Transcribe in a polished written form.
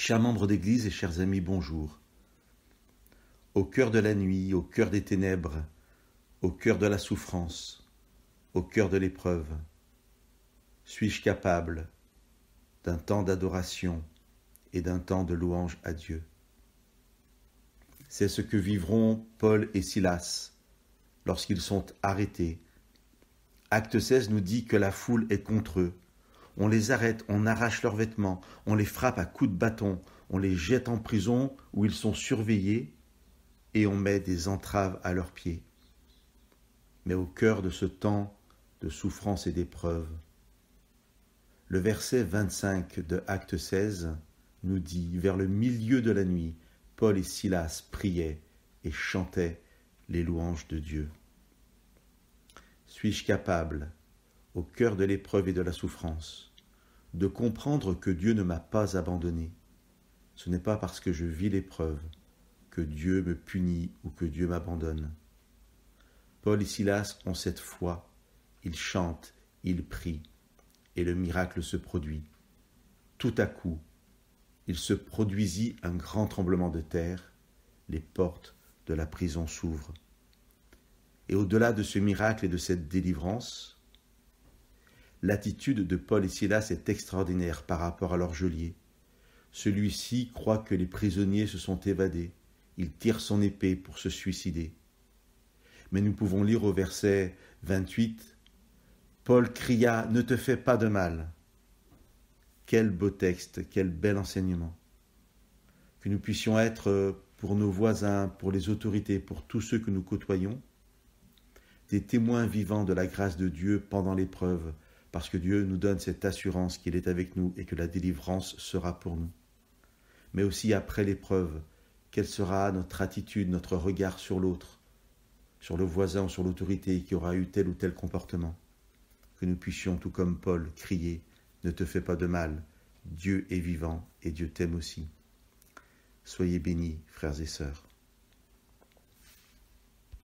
Chers membres d'Église et chers amis, bonjour. Au cœur de la nuit, au cœur des ténèbres, au cœur de la souffrance, au cœur de l'épreuve, suis-je capable d'un temps d'adoration et d'un temps de louange à Dieu? C'est ce que vivront Paul et Silas lorsqu'ils sont arrêtés. Acte 16 nous dit que la foule est contre eux. On les arrête, on arrache leurs vêtements, on les frappe à coups de bâton, on les jette en prison où ils sont surveillés et on met des entraves à leurs pieds. Mais au cœur de ce temps de souffrance et d'épreuve, le verset 25 de Acte 16 nous dit « Vers le milieu de la nuit, Paul et Silas priaient et chantaient les louanges de Dieu. » Suis-je capable, au cœur de l'épreuve et de la souffrance, de comprendre que Dieu ne m'a pas abandonné? Ce n'est pas parce que je vis l'épreuve que Dieu me punit ou que Dieu m'abandonne. Paul et Silas ont cette foi, ils chantent, ils prient, et le miracle se produit. Tout à coup, il se produisit un grand tremblement de terre, les portes de la prison s'ouvrent. Et au-delà de ce miracle et de cette délivrance, l'attitude de Paul et Silas est extraordinaire par rapport à leur geôlier. Celui-ci croit que les prisonniers se sont évadés. Il tire son épée pour se suicider. Mais nous pouvons lire au verset 28, « Paul cria, ne te fais pas de mal. » Quel beau texte, quel bel enseignement. Que nous puissions être pour nos voisins, pour les autorités, pour tous ceux que nous côtoyons, des témoins vivants de la grâce de Dieu pendant l'épreuve, parce que Dieu nous donne cette assurance qu'il est avec nous et que la délivrance sera pour nous. Mais aussi après l'épreuve, quelle sera notre attitude, notre regard sur l'autre, sur le voisin ou sur l'autorité qui aura eu tel ou tel comportement. Que nous puissions, tout comme Paul, crier « Ne te fais pas de mal, Dieu est vivant et Dieu t'aime aussi ». Soyez bénis, frères et sœurs.